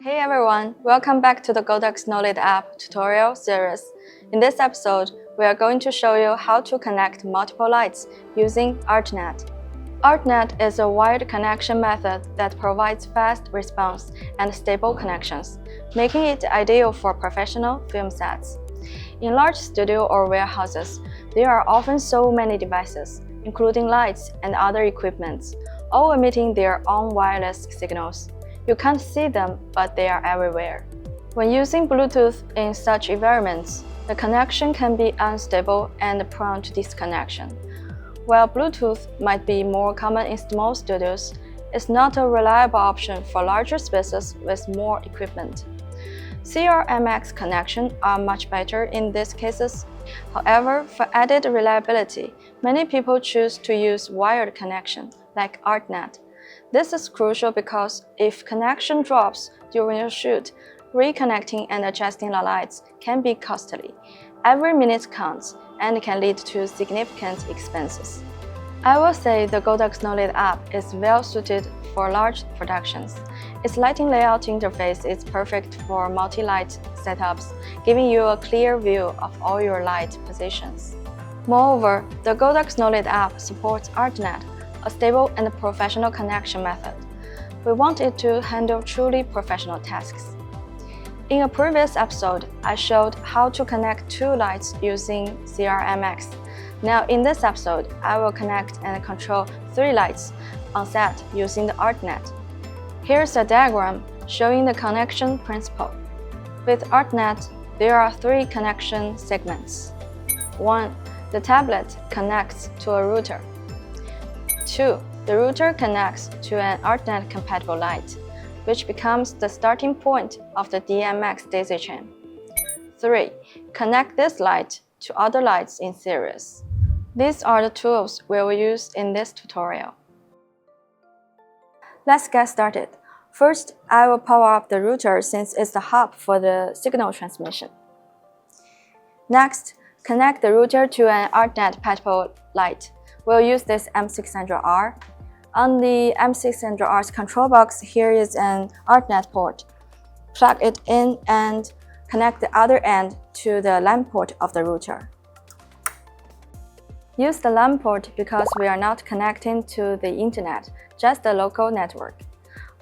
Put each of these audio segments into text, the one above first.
Hey everyone, welcome back to the Godox KNOWLED App tutorial series. In this episode, we are going to show you how to connect multiple lights using Art-Net. Art-Net is a wired connection method that provides fast response and stable connections, making it ideal for professional film sets. In large studio or warehouses, there are often so many devices, including lights and other equipment, all emitting their own wireless signals. You can't see them, but they are everywhere. When using Bluetooth in such environments, the connection can be unstable and prone to disconnection. While Bluetooth might be more common in small studios, it's not a reliable option for larger spaces with more equipment. CRMX connections are much better in these cases. However, for added reliability, many people choose to use wired connection, like Art-Net. This is crucial because if connection drops during a shoot, reconnecting and adjusting the lights can be costly. Every minute counts and can lead to significant expenses. I will say the Godox KNOWLED app is well suited for large productions. Its lighting layout interface is perfect for multi-light setups, giving you a clear view of all your light positions. Moreover, the Godox KNOWLED app supports Art-Net, a stable and professional connection method. We want it to handle truly professional tasks. In a previous episode, I showed how to connect two lights using CRMX. Now in this episode, I will connect and control three lights on set using the Art-Net. Here's a diagram showing the connection principle. With Art-Net, there are three connection segments. 1. The tablet connects to a router. 2. The router connects to an Art-Net compatible light, which becomes the starting point of the DMX daisy chain. 3. Connect this light to other lights in series. These are the tools we will use in this tutorial. Let's get started. First, I will power up the router since it's the hub for the signal transmission. Next, connect the router to an Art-Net compatible light. We'll use this M600R. On the M600R's control box, here is an Art-Net port. Plug it in and connect the other end to the LAN port of the router. Use the LAN port because we are not connecting to the internet, just the local network.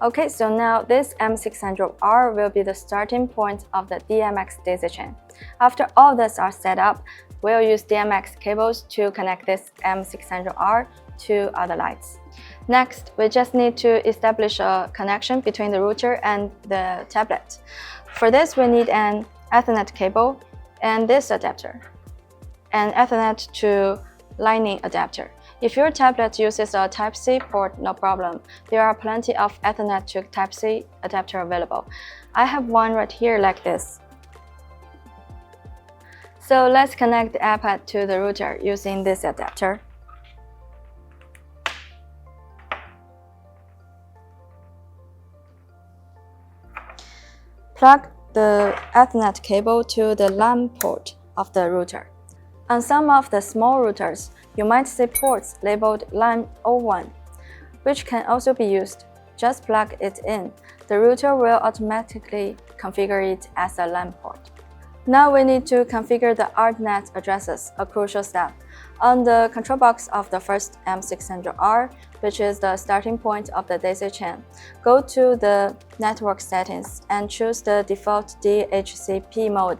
Okay, so now this M600R will be the starting point of the DMX daisy chain. After all this are set up, we'll use DMX cables to connect this M600R to other lights. Next, we just need to establish a connection between the router and the tablet. For this, we need an Ethernet cable and this adapter, an Ethernet to Lightning adapter. If your tablet uses a Type-C port, no problem. There are plenty of Ethernet to Type-C adapter available. I have one right here like this. So let's connect the iPad to the router using this adapter. Plug the Ethernet cable to the LAN port of the router. On some of the small routers, you might see ports labeled LAN 01, which can also be used. Just plug it in. The router will automatically configure it as a LAN port. Now we need to configure the Art-Net addresses, a crucial step. On the control box of the first M600R, which is the starting point of the daisy chain, go to the network settings and choose the default DHCP mode.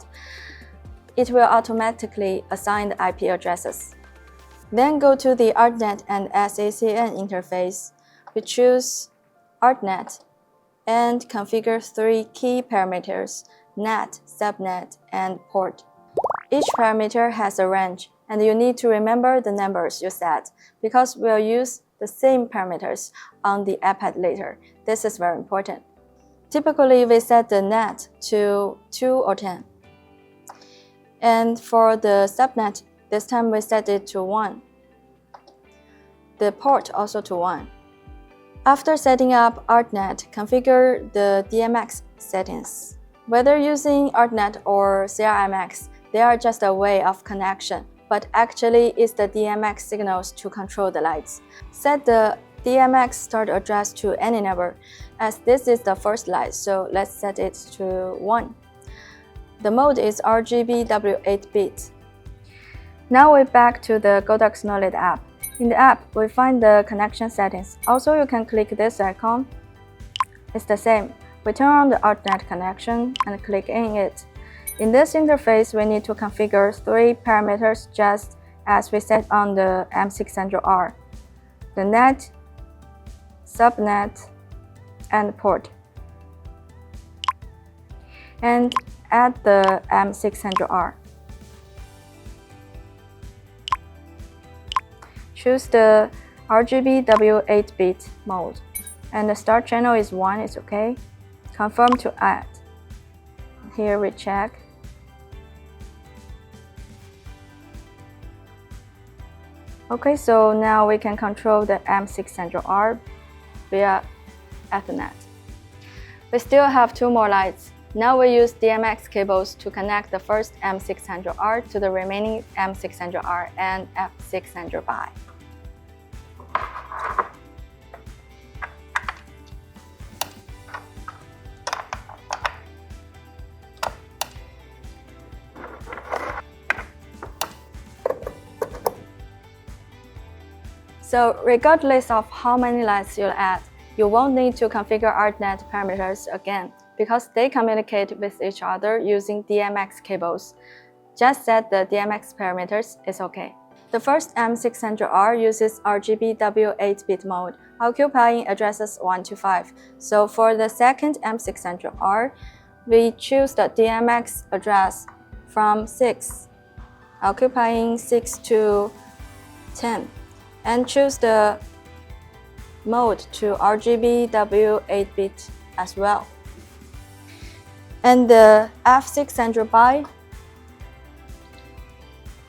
It will automatically assign the IP addresses. Then go to the Art-Net and SACN interface. We choose Art-Net and configure three key parameters: net, subnet, and port. Each parameter has a range, and you need to remember the numbers you set because we'll use the same parameters on the iPad later. This is very important. Typically, we set the net to 2 or 10. And for the subnet, this time we set it to 1. The port also to 1. After setting up Art-Net, configure the DMX settings. Whether using Art-Net or CRMX, they are just a way of connection, but actually it's the DMX signals to control the lights. Set the DMX start address to any number, as this is the first light, so let's set it to 1. The mode is RGB W8-bit. Now we're back to the Godox KNOWLED app. In the app, we find the connection settings. Also, you can click this icon. It's the same. We turn on the Art-Net connection and click in it. In this interface, we need to configure 3 parameters just as we set on the M600R: the net, subnet, and port. And add the M600R. Choose the RGB W8-bit mode, and the start channel is 1, it's okay. Confirm to add. Here we check. Okay, so now we can control the M600R via Ethernet. We still have 2 more lights. Now we use DMX cables to connect the first M600R to the remaining M600R and F600Y. So regardless of how many lights you'll add, you won't need to configure Art-Net parameters again because they communicate with each other using DMX cables. Just set the DMX parameters, it's okay. The first M600R uses RGB W8-bit mode, occupying addresses 1 to 5. So for the second M600R, we choose the DMX address from 6, occupying 6 to 10. And choose the mode to RGB W8-bit as well. And the F600Y,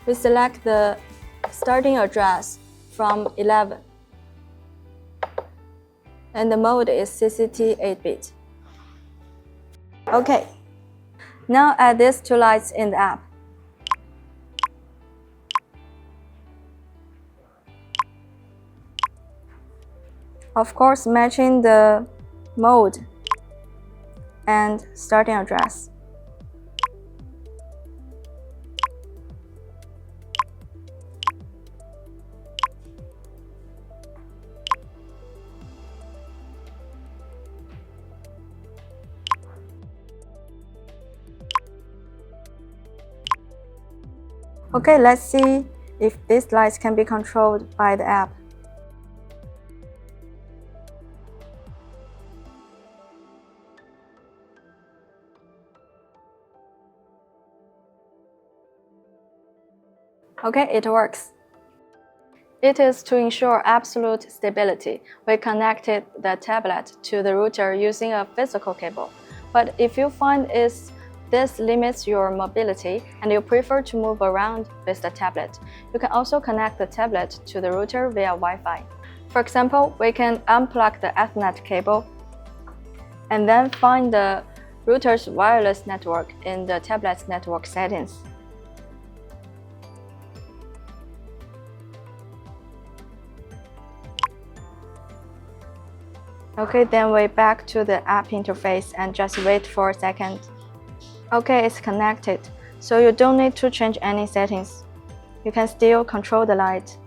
we select the starting address from 11. And the mode is CCT 8-bit. Okay, now add these 2 lights in the app. Of course, matching the mode and starting address. Okay, let's see if these lights can be controlled by the app. Okay, it works. It is to ensure absolute stability. We connected the tablet to the router using a physical cable. But if you find this limits your mobility and you prefer to move around with the tablet, you can also connect the tablet to the router via Wi-Fi. For example, we can unplug the Ethernet cable and then find the router's wireless network in the tablet's network settings. Okay, then we're back to the app interface and just wait for a second. Okay, it's connected, so you don't need to change any settings. You can still control the light.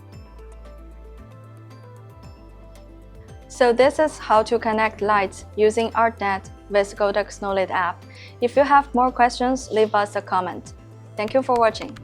So this is how to connect lights using Art-Net with Godox KNOWLED app. If you have more questions, leave us a comment. Thank you for watching.